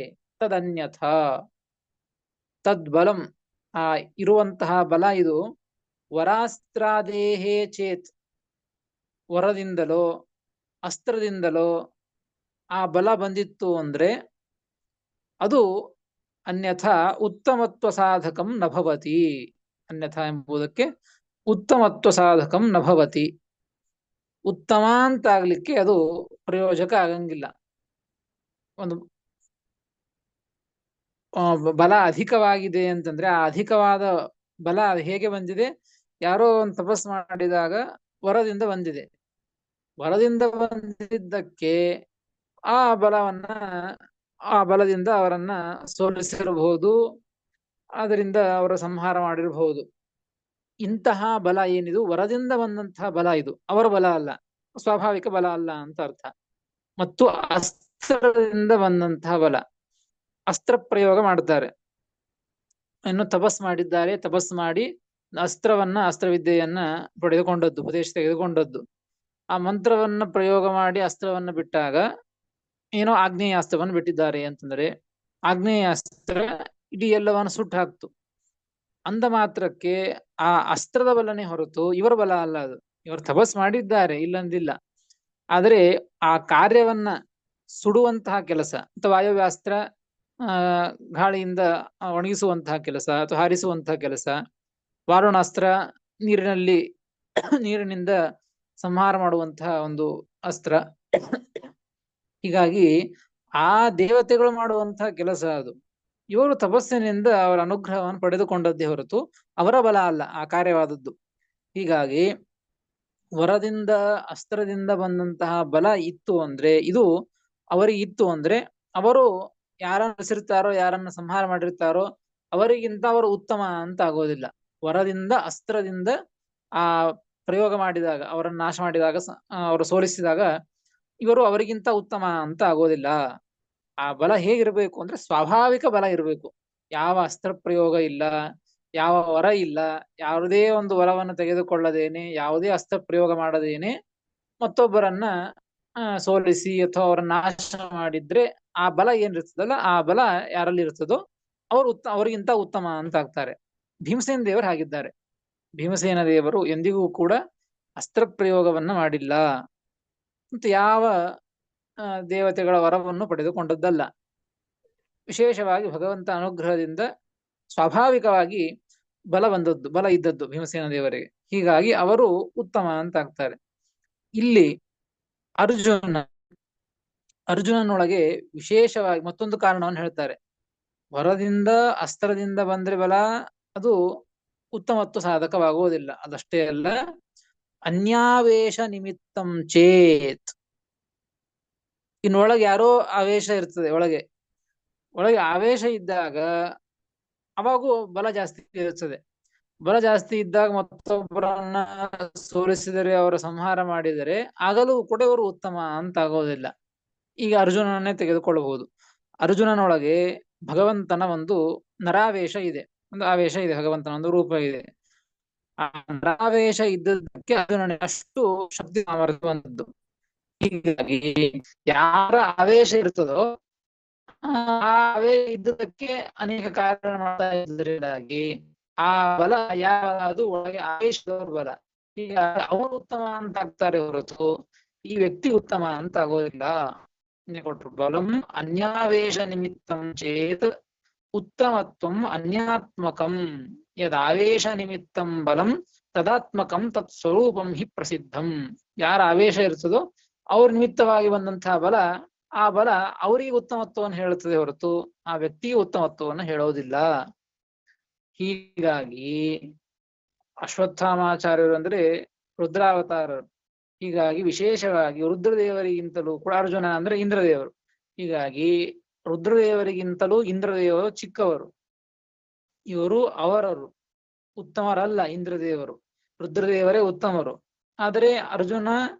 ತದನ್ಯಥ. ತದ್ಬಲಂ, ಆ ಇರುವಂತಹ ಬಲ ಇದು, ವರಾಸ್ತ್ರಾದೇಹೇ ಚೇತ್, ವರದಿಂದಲೋ ಅಸ್ತ್ರದಿಂದಲೋ ಆ ಬಲ ಬಂದಿತ್ತು ಅಂದ್ರೆ ಅದು ಅನ್ಯಥಾ ಉತ್ತಮತ್ವ ಸಾಧಕಂ ನಭವತಿ. ಅನ್ಯಥಾ ಎಂಬುದಕ್ಕೆ ಉತ್ತಮತ್ವ ಸಾಧಕಂ ನಭವತಿ, ಉತ್ತಮ ಅಂತಾಗ್ಲಿಕ್ಕೆ ಅದು ಪ್ರಯೋಜಕ ಆಗಂಗಿಲ್ಲ. ಒಂದು ಬಲ ಅಧಿಕವಾಗಿದೆ ಅಂತಂದ್ರೆ ಆ ಅಧಿಕವಾದ ಬಲ ಹೇಗೆ ಬಂದಿದೆ? ಯಾರೋ ಒಂದು ತಪಸ್ ಮಾಡಿದಾಗ ವರದಿಂದ ಬಂದಿದೆ. ವರದಿಂದ ಬಂದಿದ್ದಕ್ಕೆ ಆ ಬಲವನ್ನ, ಆ ಬಲದಿಂದ ಅವರನ್ನ ಸೋಲಿಸಿರಬಹುದು, ಅದರಿಂದ ಅವರ ಸಂಹಾರ ಮಾಡಿರಬಹುದು. ಇಂತಹ ಬಲ ಏನಿದು ವರದಿಂದ ಬಂದಂತಹ ಬಲ, ಇದು ಅವರ ಬಲ ಅಲ್ಲ, ಸ್ವಾಭಾವಿಕ ಬಲ ಅಲ್ಲ ಅಂತ ಅರ್ಥ. ಮತ್ತು ಅಸ್ತ್ರದಿಂದ ಬಂದಂತಹ ಬಲ, ಅಸ್ತ್ರ ಪ್ರಯೋಗ ಮಾಡ್ತಾರೆ. ಇನ್ನು ತಪಸ್ ಮಾಡಿದ್ದಾರೆ, ತಪಸ್ ಮಾಡಿ ಅಸ್ತ್ರವನ್ನ, ಅಸ್ತ್ರವಿದ್ಯೆಯನ್ನ ಪಡೆದುಕೊಂಡದ್ದು, ಉಪದೇಶ ತೆಗೆದುಕೊಂಡದ್ದು. ಆ ಮಂತ್ರವನ್ನ ಪ್ರಯೋಗ ಮಾಡಿ ಅಸ್ತ್ರವನ್ನ ಬಿಟ್ಟಾಗ ಏನೋ ಆಗ್ನೇಯಾಸ್ತ್ರವನ್ನು ಬಿಟ್ಟಿದ್ದಾರೆ ಅಂತಂದ್ರೆ ಆಗ್ನೇಯಾಸ್ತ್ರ ಇಡೀ ಎಲ್ಲವನ್ನು ಸುಟ್ಟು ಹಾಕ್ತು. ಅಂದ ಮಾತ್ರಕ್ಕೆ ಆ ಅಸ್ತ್ರದ ಬಲನೇ ಹೊರತು ಇವರ ಬಲ ಅಲ್ಲ ಅದು. ಇವರು ತಪಸ್ ಮಾಡಿದ್ದಾರೆ, ಇಲ್ಲಂದಿಲ್ಲ. ಆದರೆ ಆ ಕಾರ್ಯವನ್ನ ಸುಡುವಂತಹ ಕೆಲಸ ಅಥವಾ ವಾಯವ್ಯಾಸ್ತ್ರ ಗಾಳಿಯಿಂದ ಒಣಗಿಸುವಂತಹ ಕೆಲಸ ಅಥವಾ ಹಾರಿಸುವಂತಹ ಕೆಲಸ, ವಾರುಣಾಸ್ತ್ರ ನೀರಿನಿಂದ ಸಂಹಾರ ಮಾಡುವಂತಹ ಒಂದು ಅಸ್ತ್ರ. ಹೀಗಾಗಿ ಆ ದೇವತೆಗಳು ಮಾಡುವಂತಹ ಕೆಲಸ ಅದು. ಇವರು ತಪಸ್ಸಿನಿಂದ ಅವರ ಅನುಗ್ರಹವನ್ನು ಪಡೆದುಕೊಂಡದ್ದೇ ಹೊರತು ಅವರ ಬಲ ಅಲ್ಲ ಆ ಕಾರ್ಯವಾದದ್ದು. ಹೀಗಾಗಿ ವರದಿಂದ, ಅಸ್ತ್ರದಿಂದ ಬಂದಂತಹ ಬಲ ಇತ್ತು ಅಂದ್ರೆ, ಇದು ಅವರಿಗೆ ಇತ್ತು ಅಂದ್ರೆ, ಅವರು ಯಾರನ್ನು ಹೆಸರಿರ್ತಾರೋ, ಯಾರನ್ನ ಸಂಹಾರ ಮಾಡಿರ್ತಾರೋ ಅವರಿಗಿಂತ ಅವರು ಉತ್ತಮ ಅಂತ ಆಗೋದಿಲ್ಲ. ವರದಿಂದ, ಅಸ್ತ್ರದಿಂದ ಆ ಪ್ರಯೋಗ ಮಾಡಿದಾಗ, ಅವರನ್ನು ನಾಶ ಮಾಡಿದಾಗ, ಅವರು ಸೋಲಿಸಿದಾಗ ಇವರು ಅವರಿಗಿಂತ ಉತ್ತಮ ಅಂತ ಆಗೋದಿಲ್ಲ. ಆ ಬಲ ಹೇಗಿರ್ಬೇಕು ಅಂದ್ರೆ ಸ್ವಾಭಾವಿಕ ಬಲ ಇರಬೇಕು. ಯಾವ ಅಸ್ತ್ರ ಪ್ರಯೋಗ ಇಲ್ಲ, ಯಾವ ವರ ಇಲ್ಲ, ಯಾವುದೇ ಒಂದು ವರವನ್ನು ತೆಗೆದುಕೊಳ್ಳದೇನೆ, ಯಾವುದೇ ಅಸ್ತ್ರ ಪ್ರಯೋಗ ಮಾಡದೇನೆ ಮತ್ತೊಬ್ಬರನ್ನ ಸೋಲಿಸಿ ಅಥವಾ ಅವರನ್ನ ನಾಶ ಮಾಡಿದ್ರೆ ಆ ಬಲ ಏನಿರ್ತದಲ್ಲ, ಆ ಬಲ ಯಾರಲ್ಲಿ ಇರ್ತದೋ ಅವರು ಅವರಿಗಿಂತ ಉತ್ತಮ ಅಂತ ಆಗ್ತಾರೆ. ಭೀಮಸೇನ ದೇವರು ಹಾಗಿದ್ದಾರೆ. ಭೀಮಸೇನ ದೇವರು ಎಂದಿಗೂ ಕೂಡ ಅಸ್ತ್ರ ಪ್ರಯೋಗವನ್ನ ಮಾಡಿಲ್ಲ ಮತ್ತು ಯಾವ ದೇವತೆಗಳ ವರವನ್ನು ಪಡೆದುಕೊಂಡದ್ದಲ್ಲ. ವಿಶೇಷವಾಗಿ ಭಗವಂತ ಅನುಗ್ರಹದಿಂದ ಸ್ವಾಭಾವಿಕವಾಗಿ ಬಲ ಇದ್ದದ್ದು ಭೀಮಸೇನ ದೇವರಿಗೆ. ಹೀಗಾಗಿ ಅವರು ಉತ್ತಮ ಅಂತ ಆಗ್ತಾರೆ. ಇಲ್ಲಿ ಅರ್ಜುನನೊಳಗೆ ವಿಶೇಷವಾಗಿ ಮತ್ತೊಂದು ಕಾರಣವನ್ನು ಹೇಳ್ತಾರೆ. ವರದಿಂದ ಅಸ್ತ್ರದಿಂದ ಬಂದ್ರೆ ಬಲ ಅದು ಉತ್ತಮತ್ವ ಸಾಧಕವಾಗುವುದಿಲ್ಲ. ಅದಷ್ಟೇ ಅಲ್ಲ, ಅನ್ಯಾವೇಶ ನಿಮಿತ್ತಂ ಚೇತ್, ಇನ್ನೊಳಗೆ ಯಾರೋ ಆವೇಶ ಇರ್ತದೆ, ಒಳಗೆ ಒಳಗೆ ಆವೇಶ ಇದ್ದಾಗ ಅವಾಗೂ ಬಲ ಜಾಸ್ತಿ ಇರುತ್ತದೆ. ಬಲ ಜಾಸ್ತಿ ಇದ್ದಾಗ ಮತ್ತೊಬ್ಬರನ್ನ ಸೋಲಿಸಿದರೆ, ಅವರ ಸಂಹಾರ ಮಾಡಿದರೆ, ಆಗಲೂ ಕೂಡ ಇವರು ಉತ್ತಮ ಅಂತ ಆಗೋದಿಲ್ಲ. ಈಗ ಅರ್ಜುನನ್ನೇ ತೆಗೆದುಕೊಳ್ಳಬಹುದು. ಅರ್ಜುನನೊಳಗೆ ಭಗವಂತನ ಒಂದು ನರಾವೇಶ ಇದೆ, ಒಂದು ಆವೇಶ ಇದೆ, ಭಗವಂತನ ಒಂದು ರೂಪ ಇದೆ. ಆ ನರಾವೇಶ ಇದ್ದದಕ್ಕೆ ಅರ್ಜುನನಿಗೆ ಅಷ್ಟು ಶಕ್ತಿ ಸಾಮರ್ಥ್ಯವಂತದ್ದು. ಹೀಗಾಗಿ ಯಾರ ಆವೇಶ ಇರ್ತದೋ ಆ ಆವೇಶ ಇದ್ದದಕ್ಕೆ ಅನೇಕ ಕಾರಣ ಮಾಡ್ತಾ ಇದ್ದರಿಂದಾಗಿ ಆ ಬಲ ಅದು ಒಳಗೆ ಆವೇಶದವ್ರ ಬಲ. ಈಗ ಅವರು ಉತ್ತಮ ಅಂತ ಆಗ್ತಾರೆ ಹೊರತು ಈ ವ್ಯಕ್ತಿ ಉತ್ತಮ ಅಂತ ಆಗೋದಿಲ್ಲ. ಕೊಟ್ರು ಬಲಂ ಅನ್ಯಾವೇಶ ನಿಮಿತ್ತಂ ಚೇತ್ ಉತ್ತಮತ್ವಂ ಅನ್ಯಾತ್ಮಕಂ ಯದಾವೇಶ ನಿಮಿತ್ತಂ ಬಲಂ ತದಾತ್ಮಕಂ ತತ್ ಸ್ವರೂಪಂ ಹಿ ಪ್ರಸಿದ್ಧಂ. ಯಾರ ಆವೇಶ ಇರ್ತದೋ ಅವ್ರ ನಿಮಿತ್ತವಾಗಿ ಬಂದಂತಹ ಬಲ, ಆ ಬಲ ಅವರಿಗೆ ಉತ್ತಮತ್ವವನ್ನು ಹೇಳುತ್ತದೆ ಹೊರತು ಆ ವ್ಯಕ್ತಿಗೆ ಉತ್ತಮತ್ವವನ್ನು ಹೇಳೋದಿಲ್ಲ. ಹೀಗಾಗಿ ಅಶ್ವತ್ಥಾಮಾಚಾರ್ಯರು ಅಂದ್ರೆ ರುದ್ರಾವತಾರರು. ಹೀಗಾಗಿ ವಿಶೇಷವಾಗಿ ರುದ್ರದೇವರಿಗಿಂತಲೂ ಕೂಡ ಅರ್ಜುನ ಅಂದ್ರೆ ಇಂದ್ರದೇವರು. ಹೀಗಾಗಿ ರುದ್ರದೇವರಿಗಿಂತಲೂ ಇಂದ್ರದೇವರು ಚಿಕ್ಕವರು. ಇವರು ಅವರರು ಉತ್ತಮರಲ್ಲ. ಇಂದ್ರದೇವರು, ರುದ್ರದೇವರೇ ಉತ್ತಮರು. ಆದರೆ ಅರ್ಜುನ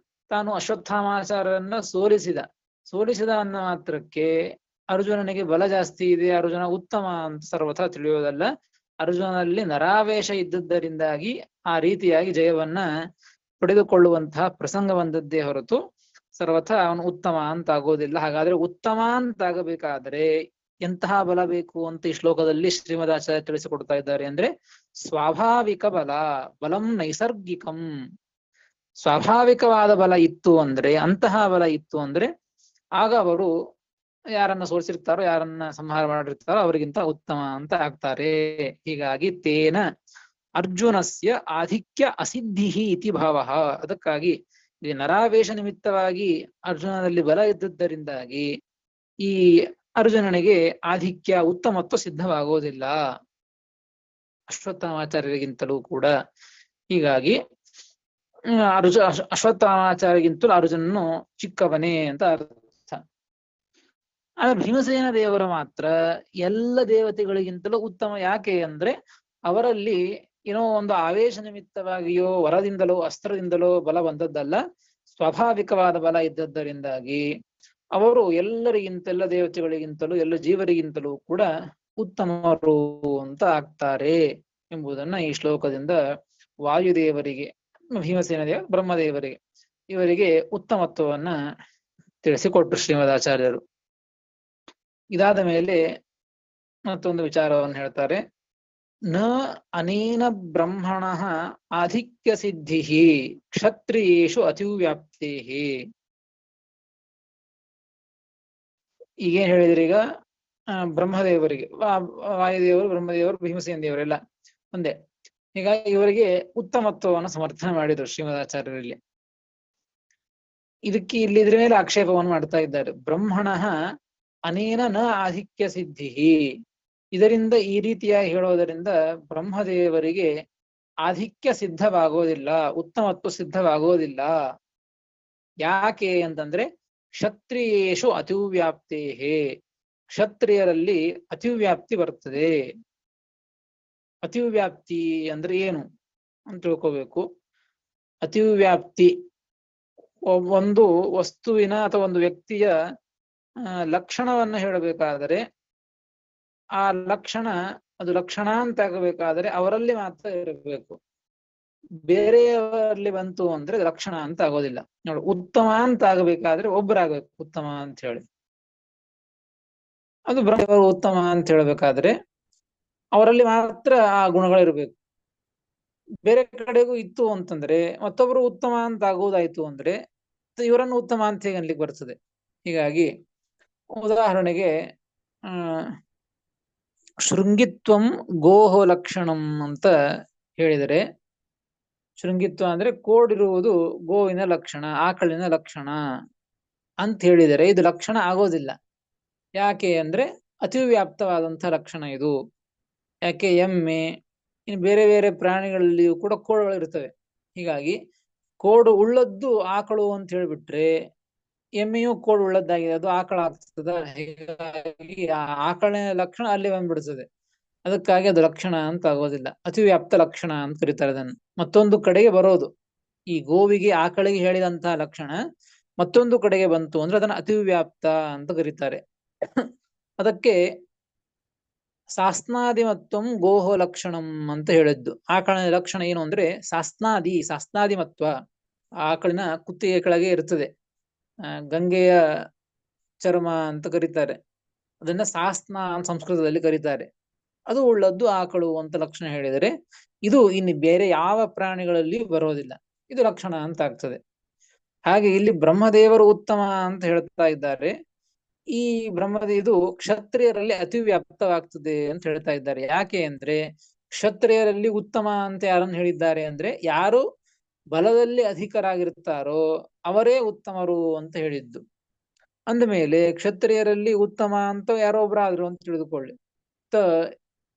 ತಾನು ಅಶ್ವತ್ಥಾಮಾಚಾರ್ಯರನ್ನ ಸೋಲಿಸಿದ ಅನ್ನ ಮಾತ್ರಕ್ಕೆ ಅರ್ಜುನನಿಗೆ ಬಲ ಜಾಸ್ತಿ ಇದೆ, ಅರ್ಜುನ ಉತ್ತಮ ಅಂತ ಸರ್ವಥಾ ತಿಳಿಯೋದಲ್ಲ. ಅರ್ಜುನಲ್ಲಿ ನರಾವೇಶ ಇದ್ದದ್ದರಿಂದಾಗಿ ಆ ರೀತಿಯಾಗಿ ಜಯವನ್ನ ಪಡೆದುಕೊಳ್ಳುವಂತಹ ಪ್ರಸಂಗ ಬಂದದ್ದೇ ಹೊರತು ಸರ್ವಥಾ ಅವನು ಉತ್ತಮ ಅಂತ ಆಗೋದಿಲ್ಲ. ಹಾಗಾದ್ರೆ ಉತ್ತಮ ಅಂತ ಆಗಬೇಕಾದ್ರೆ ಎಂತಹ ಬಲ ಬೇಕು ಅಂತ ಈ ಶ್ಲೋಕದಲ್ಲಿ ಶ್ರೀಮದಾಚಾರ್ಯ ತಿಳಿಸಿಕೊಡ್ತಾ ಇದ್ದಾರೆ ಅಂದ್ರೆ, ಸ್ವಾಭಾವಿಕ ಬಲ, ಬಲಂ ನೈಸರ್ಗಿಕಂ. ಸ್ವಾಭಾವಿಕವಾದ ಬಲ ಇತ್ತು ಅಂದ್ರೆ, ಅಂತಹ ಬಲ ಇತ್ತು ಅಂದ್ರೆ ಆಗ ಅವರು ಯಾರನ್ನ ಸೋಲಿಸಿರ್ತಾರೋ, ಯಾರನ್ನ ಸಂಹಾರ ಮಾಡಿರ್ತಾರೋ ಅವರಿಗಿಂತ ಉತ್ತಮ ಅಂತ ಆಗ್ತಾರೆ. ಹೀಗಾಗಿ ತೇನ ಅರ್ಜುನಸ್ಯ ಆಧಿಕ್ಯ ಅಸಿದ್ಧಿ ಇತಿ ಭಾವ. ಅದಕ್ಕಾಗಿ ಈ ನರಾವೇಶ ನಿಮಿತ್ತವಾಗಿ ಅರ್ಜುನನಲ್ಲಿ ಬಲ ಇದ್ದದ್ದರಿಂದಾಗಿ ಈ ಅರ್ಜುನನಿಗೆ ಆಧಿಕ್ಯ, ಉತ್ತಮತ್ವ ಸಿದ್ಧವಾಗುವುದಿಲ್ಲ ಅಶ್ವತ್ಥಾಮಾಚಾರ್ಯರಿಗಿಂತಲೂ ಕೂಡ. ಹೀಗಾಗಿ ಅಶ್ವತ್ಥಾಮಾಚಾರ್ಯಗಿಂತಲೂ ಅರ್ಜುನನು ಚಿಕ್ಕವನೇ ಅಂತ ಅರ್ಥ. ಆದ್ರೆ ಭೀಮಸೇನ ದೇವರು ಮಾತ್ರ ಎಲ್ಲ ದೇವತೆಗಳಿಗಿಂತಲೂ ಉತ್ತಮ. ಯಾಕೆ ಅಂದ್ರೆ ಅವರಲ್ಲಿ ಏನೋ ಒಂದು ಆವೇಶ ನಿಮಿತ್ತವಾಗಿಯೋ ವರದಿಂದಲೋ ಅಸ್ತ್ರದಿಂದಲೋ ಬಲ ಬಂದದ್ದಲ್ಲ, ಸ್ವಾಭಾವಿಕವಾದ ಬಲ ಇದ್ದದ್ದರಿಂದಾಗಿ ಅವರು ಎಲ್ಲ ದೇವತೆಗಳಿಗಿಂತಲೂ ಎಲ್ಲ ಜೀವರಿಗಿಂತಲೂ ಕೂಡ ಉತ್ತಮರು ಅಂತ ಆಗ್ತಾರೆ ಎಂಬುದನ್ನ ಈ ಶ್ಲೋಕದಿಂದ ವಾಯುದೇವರಿಗೆ, ಭೀಮಸೇನ ದೇವ, ಬ್ರಹ್ಮದೇವರಿಗೆ, ಇವರಿಗೆ ಉತ್ತಮತ್ವವನ್ನ ತಿಳಿಸಿಕೊಟ್ರು ಶ್ರೀಮದಾಚಾರ್ಯರು. ಇದಾದ ಮೇಲೆ ಮತ್ತೊಂದು ವಿಚಾರವನ್ನು ಹೇಳ್ತಾರೆ. ನ ಅನೇನ ಬ್ರಹ್ಮಣ ಆಧಿಕ್ಯ ಸಿದ್ಧಿ ಕ್ಷತ್ರಿಯೇಷು ಅತಿವ್ಯಾಪ್ತಿ. ಈಗೇನ್ ಹೇಳಿದ್ರಿ? ಈಗ ಬ್ರಹ್ಮದೇವರಿಗೆ, ವಾಯುದೇವರು, ಬ್ರಹ್ಮದೇವರು, ಭೀಮಸೇನ ದೇವರೆಲ್ಲ ಒಂದೇ. ಹೀಗಾಗಿ ಇವರಿಗೆ ಉತ್ತಮತ್ವವನ್ನು ಸಮರ್ಥನೆ ಮಾಡಿದ್ರು ಶ್ರೀಮದಾಚಾರ್ಯರಲ್ಲಿ. ಇದಕ್ಕೆ ಇಲ್ಲಿ ಇದ್ರ ಮೇಲೆ ಆಕ್ಷೇಪವನ್ನು ಮಾಡ್ತಾ ಇದ್ದಾರೆ. ಬ್ರಹ್ಮಣ ಅನೇನ ನ ಆಧಿಕ್ಯ ಸಿದ್ಧಿ, ಇದರಿಂದ ಈ ರೀತಿಯಾಗಿ ಹೇಳೋದರಿಂದ ಬ್ರಹ್ಮದೇವರಿಗೆ ಆಧಿಕ್ಯ ಸಿದ್ಧವಾಗೋದಿಲ್ಲ, ಉತ್ತಮತ್ವ ಸಿದ್ಧವಾಗೋದಿಲ್ಲ. ಯಾಕೆ ಅಂತಂದ್ರೆ ಕ್ಷತ್ರಿಯೇಷು ಅತಿವ್ಯಾಪ್ತೇ, ಕ್ಷತ್ರಿಯರಲ್ಲಿ ಅತಿವ್ಯಾಪ್ತಿ ಬರ್ತದೆ. ಅತಿವ್ಯಾಪ್ತಿ ಅಂದ್ರೆ ಏನು ಅಂತ ತಿಳ್ಕೋಬೇಕು. ಅತಿವ್ಯಾಪ್ತಿ ಒಂದು ವಸ್ತುವಿನ ಅಥವಾ ಒಂದು ವ್ಯಕ್ತಿಯ ಲಕ್ಷಣವನ್ನ ಹೇಳಬೇಕಾದರೆ, ಆ ಲಕ್ಷಣ ಅದು ಲಕ್ಷಣ ಅಂತ ಆಗಬೇಕಾದ್ರೆ ಅವರಲ್ಲಿ ಮಾತ್ರ ಇರಬೇಕು. ಬೇರೆಯವರಲ್ಲಿ ಬಂತು ಅಂದ್ರೆ ಲಕ್ಷಣ ಅಂತ ಆಗೋದಿಲ್ಲ. ನೋಡಿ, ಉತ್ತಮ ಅಂತ ಆಗಬೇಕಾದ್ರೆ ಒಬ್ಬರಾಗಬೇಕು ಉತ್ತಮ ಅಂತ ಹೇಳಿ. ಅದು ಬ್ರಹ್ಮದೇವರು ಉತ್ತಮ ಅಂತ ಹೇಳ್ಬೇಕಾದ್ರೆ ಅವರಲ್ಲಿ ಮಾತ್ರ ಆ ಗುಣಗಳಿರ್ಬೇಕು. ಬೇರೆ ಕಡೆಗೂ ಇತ್ತು ಅಂತಂದ್ರೆ, ಮತ್ತೊಬ್ರು ಉತ್ತಮ ಅಂತ ಆಗೋದಾಯ್ತು ಅಂದ್ರೆ ಇವರನ್ನು ಉತ್ತಮ ಅಂತ ಹೇಗೆ ಅನ್ಲಿಕ್ಕೆ ಬರ್ತದೆ. ಹೀಗಾಗಿ ಉದಾಹರಣೆಗೆ ಶೃಂಗಿತ್ವಂ ಗೋಹೋ ಲಕ್ಷಣಂ ಅಂತ ಹೇಳಿದರೆ, ಶೃಂಗಿತ್ವ ಅಂದ್ರೆ ಕೋಡಿರುವುದು ಗೋವಿನ ಲಕ್ಷಣ, ಆಕಳಿನ ಲಕ್ಷಣ ಅಂತ ಹೇಳಿದರೆ ಇದು ಲಕ್ಷಣ ಆಗೋದಿಲ್ಲ. ಯಾಕೆ ಅಂದ್ರೆ ಅತಿವ್ಯಾಪ್ತವಾದಂತಹ ಲಕ್ಷಣ ಇದು. ಯಾಕೆ ಎಮ್ಮೆ ಇನ್ನು ಬೇರೆ ಬೇರೆ ಪ್ರಾಣಿಗಳಲ್ಲಿಯೂ ಕೂಡ ಕೋಡುಗಳು ಇರ್ತವೆ. ಹೀಗಾಗಿ ಕೋಡು ಉಳ್ಳದ್ದು ಆಕಳು ಅಂತ ಹೇಳ್ಬಿಟ್ರೆ ಎಮ್ಮೆಯು ಕೋಡು ಉಳ್ಳದ್ದಾಗಿದೆ, ಅದು ಆಕಳ ಆಗ್ತದ. ಹೀಗಾಗಿ ಆ ಆಕಳಿನ ಲಕ್ಷಣ ಅಲ್ಲಿ ಬಂದ್ಬಿಡ್ತದೆ. ಅದಕ್ಕಾಗಿ ಅದು ಲಕ್ಷಣ ಅಂತ ಆಗೋದಿಲ್ಲ, ಅತಿವ್ಯಾಪ್ತ ಲಕ್ಷಣ ಅಂತ ಕರೀತಾರೆ ಅದನ್ನು. ಮತ್ತೊಂದು ಕಡೆಗೆ ಬರೋದು, ಈ ಗೋವಿಗೆ ಆಕಳಿಗೆ ಹೇಳಿದಂತಹ ಲಕ್ಷಣ ಮತ್ತೊಂದು ಕಡೆಗೆ ಬಂತು ಅಂದ್ರೆ ಅದನ್ನ ಅತಿವ್ಯಾಪ್ತ ಅಂತ ಕರೀತಾರೆ. ಅದಕ್ಕೆ ಸಾಸ್ನಾದಿಮತ್ವಂ ಗೋಹೋ ಲಕ್ಷಣಂ ಅಂತ ಹೇಳಿದ್ದು. ಆಕಳಿನ ಲಕ್ಷಣ ಏನು ಅಂದ್ರೆ ಸಾಸ್ನಾದಿಮತ್ವ. ಆಕಳಿನ ಕುತ್ತಿಗೆ ಕೆಳಗೆ ಇರ್ತದೆ, ಗಂಗೆಯ ಚರ್ಮ ಅಂತ ಕರೀತಾರೆ, ಅದನ್ನ ಸಾಸ್ನ ಅಂತ ಸಂಸ್ಕೃತದಲ್ಲಿ ಕರೀತಾರೆ. ಅದು ಉಳ್ಳದ್ದು ಆಕಳು ಅಂತ ಲಕ್ಷಣ ಹೇಳಿದರೆ, ಇದು ಇನ್ನು ಬೇರೆ ಯಾವ ಪ್ರಾಣಿಗಳಲ್ಲಿ ಬರೋದಿಲ್ಲ, ಇದು ಲಕ್ಷಣ ಅಂತ ಆಗ್ತದೆ. ಹಾಗೆ ಇಲ್ಲಿ ಬ್ರಹ್ಮದೇವರು ಉತ್ತಮ ಅಂತ ಹೇಳ್ತಾ ಇದ್ದಾರೆ. ಈ ಇದು ಕ್ಷತ್ರಿಯರಲ್ಲಿ ಅತಿವ್ಯಾಪ್ತವಾಗ್ತದೆ ಅಂತ ಹೇಳ್ತಾ ಇದ್ದಾರೆ. ಯಾಕೆ ಅಂದ್ರೆ ಕ್ಷತ್ರಿಯರಲ್ಲಿ ಉತ್ತಮ ಅಂತ ಯಾರನ್ನು ಹೇಳಿದ್ದಾರೆ ಅಂದ್ರೆ ಯಾರು ಬಲದಲ್ಲಿ ಅಧಿಕರಾಗಿರ್ತಾರೋ ಅವರೇ ಉತ್ತಮರು ಅಂತ ಹೇಳಿದ್ದು. ಅಂದಮೇಲೆ ಕ್ಷತ್ರಿಯರಲ್ಲಿ ಉತ್ತಮ ಅಂತ ಯಾರೋ ಒಬ್ಬರಾದ್ರು ಅಂತ ತಿಳಿದುಕೊಳ್ಳಿ.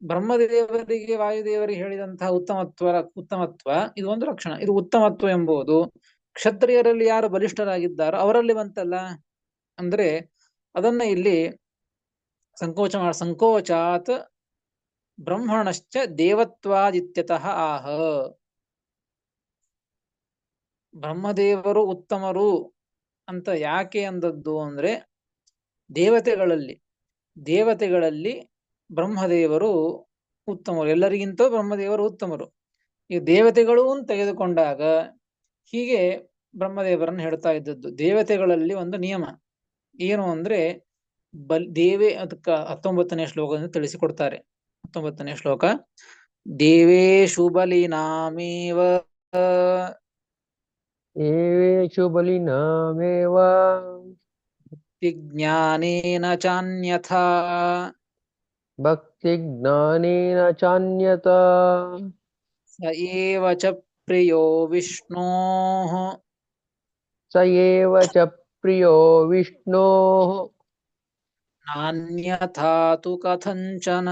ಬ್ರಹ್ಮದೇವರಿಗೆ ವಾಯುದೇವರಿಗೆ ಹೇಳಿದಂತಹ ಉತ್ತಮತ್ವ ಇದು ಒಂದು ಲಕ್ಷಣ. ಇದು ಉತ್ತಮತ್ವ ಎಂಬುದು ಕ್ಷತ್ರಿಯರಲ್ಲಿ ಯಾರು ಬಲಿಷ್ಠರಾಗಿದ್ದಾರೋ ಅವರಲ್ಲಿ ಬಂತಲ್ಲ. ಅಂದ್ರೆ ಅದನ್ನ ಇಲ್ಲಿ ಸಂಕೋಚಾತ್ ಬ್ರಹ್ಮಣಶ್ಚ ದೇವತ್ವಾದಿತ್ಯತಃ ಆಹ. ಬ್ರಹ್ಮದೇವರು ಉತ್ತಮರು ಅಂತ ಯಾಕೆ ಅಂದದ್ದು ಅಂದ್ರೆ ದೇವತೆಗಳಲ್ಲಿ ಬ್ರಹ್ಮದೇವರು ಉತ್ತಮರು, ಎಲ್ಲರಿಗಿಂತ ಬ್ರಹ್ಮದೇವರು ಉತ್ತಮರು. ಈ ದೇವತೆಗಳು ಅಂತ ತೆಗೆದುಕೊಂಡಾಗ ಹೀಗೆ ಬ್ರಹ್ಮದೇವರನ್ನು ಹೇಳ್ತಾ ಇದ್ದದ್ದು. ದೇವತೆಗಳಲ್ಲಿ ಒಂದು ನಿಯಮ ಏನು ಅಂದ್ರೆ ಅದಕ್ಕ 19ನೇ ಶ್ಲೋಕದಿಂದ ತಿಳಿಸಿಕೊಡ್ತಾರೆ. 19ನೇ ಶ್ಲೋಕ, ದೇವೇಶು ಬಲಿನಾಮೇವ ಜ್ಞಾನೇನ ಚಾನ್ಯಥಾ ಭಕ್ತಿ ಜ್ಞಾನೇನ ಚಾನ್ಯತಾ ಸ ಏವ ಚ ಪ್ರಿಯೋ ವಿಷ್ಣೋಃ ನಾನ್ಯಥಾ ತು ಕಥಂಚನ.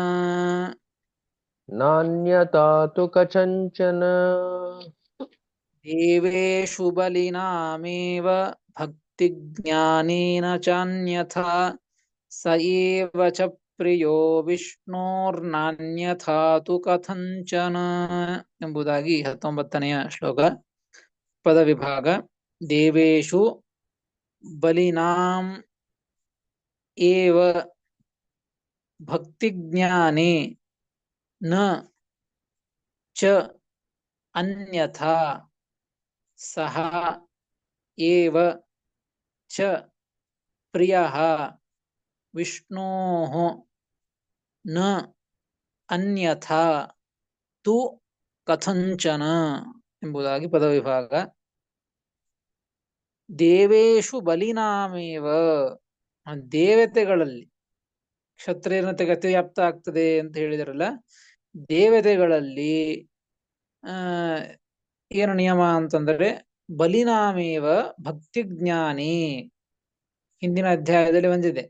ದೇವೇಶು ಬಲಿನಾಮೇವ ಭಕ್ತಿ ಜ್ಞಾನೇನ ಚಾನ್ಯಥಾ ಸ ಏವ ಚ ಪ್ರಿಯೋ ವಿಷ್ಣೋರ್ನಾನ್ಯಥಾ ತು ಕಥಂಚನ ಎಂಬುದಾಗಿ 19ನೇ ಶ್ಲೋಕ ಪದವಿಭಾಗ. ದೇವೇಶು ಬಲಿನಾಂ ಏವ ಭಕ್ತಿ ಜ್ಞಾನೇ ನ ಚ ಅನ್ಯಥಾ ಸಹ ಏವ ಚ ಪ್ರಿಯಃ ವಿಷ್ಣೋಃ ನ ಅನ್ಯಥಾ ತು ಕಥಂಚನ ಎಂಬುದಾಗಿ ಪದವಿಭಾಗ. ದೇವೇಶು ಬಲಿನಾಮೇವ, ದೇವತೆಗಳಲ್ಲಿ ಕ್ಷತ್ರಿಯನ ಅತಿವ್ಯಾಪ್ತ ಆಗ್ತದೆ ಅಂತ ಹೇಳಿದ್ರಲ್ಲ, ದೇವತೆಗಳಲ್ಲಿ ಏನು ನಿಯಮ ಅಂತಂದ್ರೆ ಬಲಿನಾಮೇವ ಭಕ್ತಿ ಜ್ಞಾನಿ. ಹಿಂದಿನ ಅಧ್ಯಾಯದಲ್ಲಿ ಬಂದಿದೆ.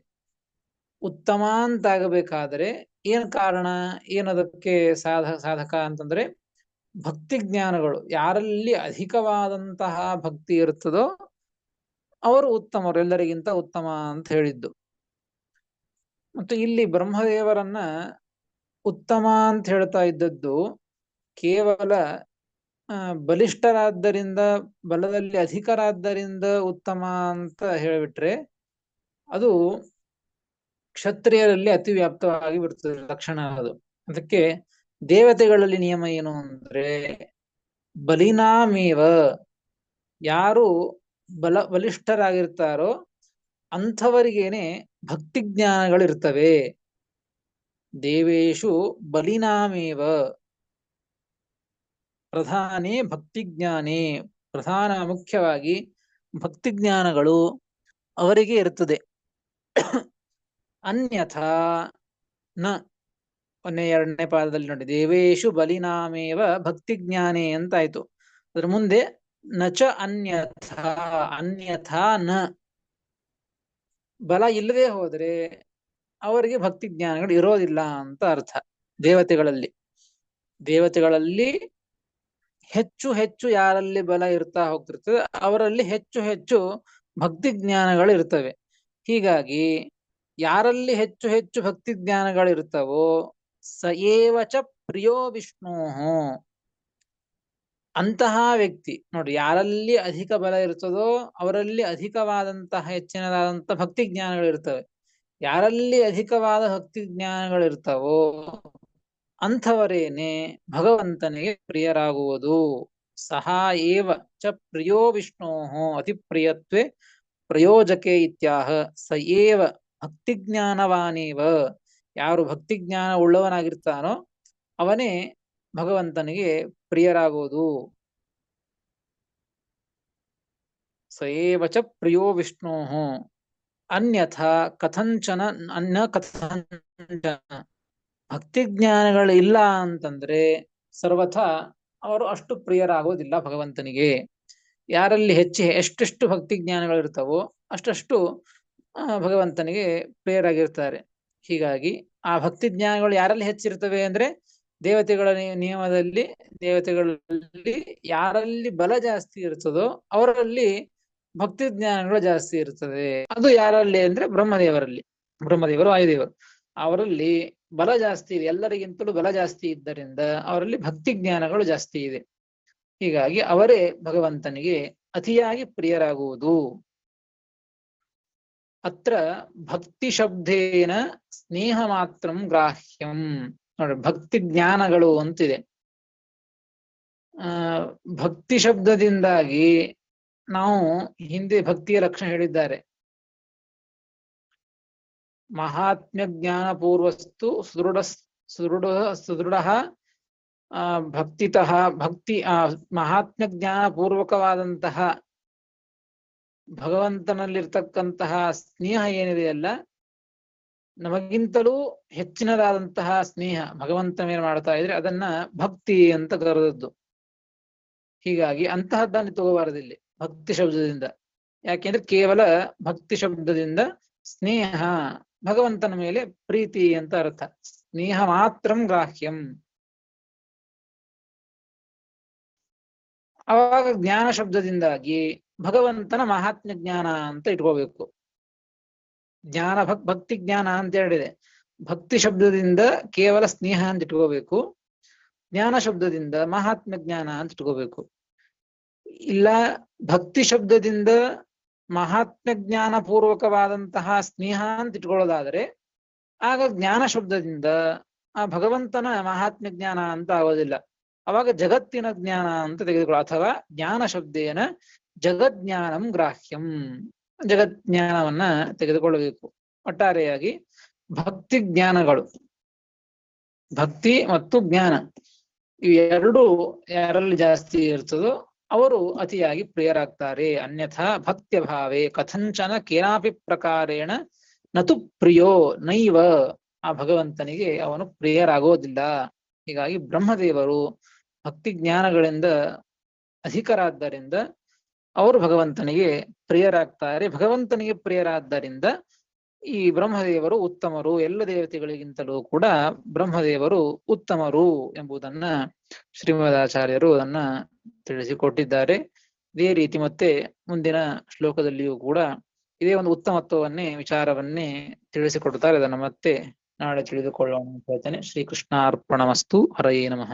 ಉತ್ತಮ ಅಂತಾಗಬೇಕಾದ್ರೆ ಏನ್ ಕಾರಣ, ಏನದಕ್ಕೆ ಸಾಧಕ ಅಂತಂದ್ರೆ ಭಕ್ತಿ ಜ್ಞಾನಗಳು ಯಾರಲ್ಲಿ ಅಧಿಕವಾದಂತಹ ಭಕ್ತಿ ಇರ್ತದೋ ಅವರು ಉತ್ತಮರು, ಎಲ್ಲರಿಗಿಂತ ಉತ್ತಮ ಅಂತ ಹೇಳಿದ್ದು. ಮತ್ತು ಇಲ್ಲಿ ಬ್ರಹ್ಮದೇವರನ್ನ ಉತ್ತಮ ಅಂತ ಹೇಳ್ತಾ ಇದ್ದದ್ದು ಕೇವಲ ಬಲಿಷ್ಠರಾದ್ದರಿಂದ, ಬಲದಲ್ಲಿ ಅಧಿಕರಾದ್ದರಿಂದ ಉತ್ತಮ ಅಂತ ಹೇಳಿಬಿಟ್ರೆ ಅದು ಕ್ಷತ್ರಿಯರಲ್ಲಿ ಅತಿ ವ್ಯಾಪ್ತವಾಗಿ ಬಿಡ್ತದೆ ಲಕ್ಷಣ ಅದು. ಅದಕ್ಕೆ ದೇವತೆಗಳಲ್ಲಿ ನಿಯಮ ಏನು ಅಂದ್ರೆ ಬಲಿನಾಮೇವ, ಯಾರು ಬಲಿಷ್ಠರಾಗಿರ್ತಾರೋ ಅಂಥವರಿಗೇನೆ ಭಕ್ತಿ ಜ್ಞಾನಗಳಿರ್ತವೆ. ದೇವೇಶು ಬಲಿನಾಮೇವ ಪ್ರಧಾನೇ ಭಕ್ತಿ ಜ್ಞಾನೇ, ಪ್ರಧಾನ ಮುಖ್ಯವಾಗಿ ಭಕ್ತಿ ಜ್ಞಾನಗಳು ಅವರಿಗೆ ಇರ್ತದೆ. ಅನ್ಯಥಾ ನ, 2ನೇ ಪಾದದಲ್ಲಿ ನೋಡಿ, ದೇವೇಶು ಬಲಿನಾಮೇವ ಭಕ್ತಿ ಜ್ಞಾನೇ ಅಂತಾಯ್ತು. ಅದ್ರ ಮುಂದೆ ನಚ ಅನ್ಯಥಾ ನ, ಬಲ ಇಲ್ಲದೆ ಹೋದ್ರೆ ಅವರಿಗೆ ಭಕ್ತಿ ಜ್ಞಾನಗಳು ಇರೋದಿಲ್ಲ ಅಂತ ಅರ್ಥ. ದೇವತೆಗಳಲ್ಲಿ ದೇವತೆಗಳಲ್ಲಿ ಹೆಚ್ಚು ಹೆಚ್ಚು ಯಾರಲ್ಲಿ ಬಲ ಇರ್ತಾ ಹೋಗ್ತಿರ್ತದೆ ಅವರಲ್ಲಿ ಹೆಚ್ಚು ಹೆಚ್ಚು ಭಕ್ತಿ ಜ್ಞಾನಗಳು ಇರ್ತವೆ. ಹೀಗಾಗಿ ಯಾರಲ್ಲಿ ಹೆಚ್ಚು ಹೆಚ್ಚು ಭಕ್ತಿ ಜ್ಞಾನಗಳಿರ್ತವೋ ಸ ಏವ ಚ ಪ್ರಿಯೋ ವಿಷ್ಣು, ಅಂತಹ ವ್ಯಕ್ತಿ ನೋಡಿ, ಯಾರಲ್ಲಿ ಅಧಿಕ ಬಲ ಇರ್ತದೋ ಅವರಲ್ಲಿ ಅಧಿಕವಾದಂತಹ ಹೆಚ್ಚಿನದಾದಂತಹ ಭಕ್ತಿ ಜ್ಞಾನಗಳಿರ್ತವೆ. ಯಾರಲ್ಲಿ ಅಧಿಕವಾದ ಭಕ್ತಿ ಜ್ಞಾನಗಳಿರ್ತವೋ ಅಂಥವರೇನೆ ಭಗವಂತನಿಗೆ ಪ್ರಿಯರಾಗುವುದು. ಸಹ ಏವ ಚ ಪ್ರಿಯೋ ವಿಷ್ಣೋ ಅತಿ ಪ್ರಿಯತ್ವೇ ಪ್ರಯೋಜಕೆ ಇತ್ಯಾಹ. ಸ ಏವ ಭಕ್ತಿ ಜ್ಞಾನವಾನೇವ, ಯಾರು ಭಕ್ತಿ ಜ್ಞಾನ ಉಳ್ಳವನಾಗಿರ್ತಾನೋ ಅವನೇ ಭಗವಂತನಿಗೆ ಪ್ರಿಯರಾಗುವುದು. ಸ ಏವ ಚ ಪ್ರಿಯೋ ವಿಷ್ಣೋ ಅನ್ಯಥಾ ಕಥಂಚನ ಅನ್ಯ ಕಥಂಚನ. ಭಕ್ತಿ ಜ್ಞಾನಗಳು ಇಲ್ಲ ಅಂತಂದ್ರೆ ಸರ್ವಥಾ ಅವರು ಅಷ್ಟು ಪ್ರಿಯರಾಗೋದಿಲ್ಲ ಭಗವಂತನಿಗೆ. ಯಾರಲ್ಲಿ ಎಷ್ಟೆಷ್ಟು ಭಕ್ತಿ ಜ್ಞಾನಗಳಿರ್ತಾವೋ ಅಷ್ಟಷ್ಟು ಭಗವಂತನಿಗೆ ಪ್ರಿಯರಾಗಿರ್ತಾರೆ. ಹೀಗಾಗಿ ಆ ಭಕ್ತಿ ಜ್ಞಾನಗಳು ಯಾರಲ್ಲಿ ಹೆಚ್ಚಿರ್ತವೆ ಅಂದ್ರೆ ದೇವತೆಗಳ ನಿಯಮದಲ್ಲಿ, ದೇವತೆಗಳಲ್ಲಿ ಯಾರಲ್ಲಿ ಬಲ ಜಾಸ್ತಿ ಇರ್ತದೋ ಅವರಲ್ಲಿ ಭಕ್ತಿ ಜ್ಞಾನಗಳು ಜಾಸ್ತಿ ಇರ್ತದೆ. ಅದು ಯಾರಲ್ಲಿ ಅಂದ್ರೆ ಬ್ರಹ್ಮದೇವರಲ್ಲಿ. ಬ್ರಹ್ಮದೇವರು ವಾಯುದೇವರು ಅವರಲ್ಲಿ ಬಲ ಜಾಸ್ತಿ ಇದೆ, ಎಲ್ಲರಿಗಿಂತಲೂ ಬಲ ಜಾಸ್ತಿ ಇದ್ದರಿಂದ ಅವರಲ್ಲಿ ಭಕ್ತಿ ಜ್ಞಾನಗಳು ಜಾಸ್ತಿ ಇದೆ. ಹೀಗಾಗಿ ಅವರೇ ಭಗವಂತನಿಗೆ ಅತಿಯಾಗಿ ಪ್ರಿಯರಾಗುವುದು. ಅತ್ರ ಭಕ್ತಿ ಶಬ್ದೇನ ಸ್ನೇಹ ಮಾತ್ರಂ ಗ್ರಾಹ್ಯಂ. ನೋಡಿ, ಭಕ್ತಿ ಜ್ಞಾನಗಳು ಅಂತಿದೆ. ಭಕ್ತಿ ಶಬ್ದದಿಂದಾಗಿ ನಾವು ಹಿಂದೆ ಭಕ್ತಿಯ ಲಕ್ಷಣ ಹೇಳಿದ್ದಾರೆ. ಮಹಾತ್ಮ್ಯ ಜ್ಞಾನ ಪೂರ್ವಸ್ತು ಸುದೃಢ ಭಕ್ತಿತಃ. ಭಕ್ತಿ ಮಹಾತ್ಮ್ಯ ಜ್ಞಾನ ಪೂರ್ವಕವಾದಂತಹ ಭಗವಂತನಲ್ಲಿರ್ತಕ್ಕಂತಹ ಸ್ನೇಹ ಏನಿದೆಯಲ್ಲ, ನಮಗಿಂತಲೂ ಹೆಚ್ಚಿನದಾದಂತಹ ಸ್ನೇಹ ಭಗವಂತ ಮೇಲೆ ಮಾಡ್ತಾ ಇದ್ರೆ ಅದನ್ನ ಭಕ್ತಿ ಅಂತ ಕರೆದದ್ದು. ಹೀಗಾಗಿ ಅಂತಹದ್ದನ್ನು ತಗೋಬಾರದಿಲ್ಲಿ ಭಕ್ತಿ ಶಬ್ದದಿಂದ. ಯಾಕೆಂದ್ರೆ ಕೇವಲ ಭಕ್ತಿ ಶಬ್ದದಿಂದ ಸ್ನೇಹ, ಭಗವಂತನ ಮೇಲೆ ಪ್ರೀತಿ ಅಂತ ಅರ್ಥ. ಸ್ನೇಹ ಮಾತ್ರಂ ಗ್ರಾಹ್ಯಂ. ಅವಾಗ ಜ್ಞಾನ ಶಬ್ದದಿಂದಾಗಿ ಭಗವಂತನ ಮಹಾತ್ಮ್ಯ ಜ್ಞಾನ ಅಂತ ಇಟ್ಕೋಬೇಕು. ಜ್ಞಾನ ಭಕ್ತಿ ಜ್ಞಾನ ಅಂತ ಹೇಳಿದೆ. ಭಕ್ತಿ ಶಬ್ದದಿಂದ ಕೇವಲ ಸ್ನೇಹ ಅಂತ ಇಟ್ಕೋಬೇಕು, ಜ್ಞಾನ ಶಬ್ದದಿಂದ ಮಹಾತ್ಮ್ಯ ಜ್ಞಾನ ಅಂತ ಇಟ್ಕೋಬೇಕು. ಇಲ್ಲ ಭಕ್ತಿ ಶಬ್ದದಿಂದ ಮಹಾತ್ಮ್ಯ ಜ್ಞಾನ ಪೂರ್ವಕವಾದಂತಹ ಸ್ನೇಹ ಅಂತ ಇಟ್ಕೊಳ್ಳೋದಾದ್ರೆ ಆಗ ಜ್ಞಾನ ಶಬ್ದದಿಂದ ಆ ಭಗವಂತನ ಮಹಾತ್ಮ್ಯ ಜ್ಞಾನ ಅಂತ ಆಗೋದಿಲ್ಲ. ಅವಾಗ ಜಗತ್ತಿನ ಜ್ಞಾನ ಅಂತ ತೆಗೆದುಕೊಳ್ಳೋ, ಅಥವಾ ಜ್ಞಾನ ಶಬ್ದೇನ ಜಗಜ್ಞಾನಂ ಗ್ರಾಹ್ಯಂ, ಜಗಜ್ಞಾನವನ್ನ ತೆಗೆದುಕೊಳ್ಳಬೇಕು. ಒಟ್ಟಾರೆಯಾಗಿ ಭಕ್ತಿ ಜ್ಞಾನಗಳು, ಭಕ್ತಿ ಮತ್ತು ಜ್ಞಾನ ಇವೆರಡೂ ಯಾರಲ್ಲಿ ಜಾಸ್ತಿ ಇರ್ತದೋ ಅವರು ಅತಿಯಾಗಿ ಪ್ರಿಯರಾಗ್ತಾರೆ. ಅನ್ಯಥಾ ಭಕ್ತ್ಯ ಭಾವೇ ಕಥಂಚನ ಕೇನಾಪಿ ಪ್ರಕಾರೇಣ ನತು ಪ್ರಿಯೋ ನೈವ. ಆ ಭಗವಂತನಿಗೆ ಅವನು ಪ್ರಿಯರಾಗೋದಿಲ್ಲ. ಹೀಗಾಗಿ ಬ್ರಹ್ಮದೇವರು ಭಕ್ತಿ ಜ್ಞಾನಗಳಿಂದ ಅಧಿಕರಾದ್ದರಿಂದ ಅವರು ಭಗವಂತನಿಗೆ ಪ್ರಿಯರಾಗ್ತಾರೆ. ಭಗವಂತನಿಗೆ ಪ್ರಿಯರಾದ್ದರಿಂದ ಈ ಬ್ರಹ್ಮದೇವರು ಉತ್ತಮರು, ಎಲ್ಲ ದೇವತೆಗಳಿಗಿಂತಲೂ ಕೂಡ ಬ್ರಹ್ಮದೇವರು ಉತ್ತಮರು ಎಂಬುದನ್ನ ಶ್ರೀಮದಾಚಾರ್ಯರು ಅದನ್ನ ತಿಳಿಸಿಕೊಟ್ಟಿದ್ದಾರೆ. ಇದೇ ರೀತಿ ಮತ್ತೆ ಮುಂದಿನ ಶ್ಲೋಕದಲ್ಲಿಯೂ ಕೂಡ ಇದೇ ಒಂದು ಉತ್ತಮತ್ವವನ್ನೇ ವಿಚಾರವನ್ನೇ ತಿಳಿಸಿಕೊಡುತ್ತಾರೆ. ಅದನ್ನು ಮತ್ತೆ ನಾಳೆ ತಿಳಿದುಕೊಳ್ಳೋಣ ಅಂತ ಹೇಳ್ತೇನೆ. ಶ್ರೀಕೃಷ್ಣಾರ್ಪಣಮಸ್ತು. ಹರಯೇ ನಮಃ.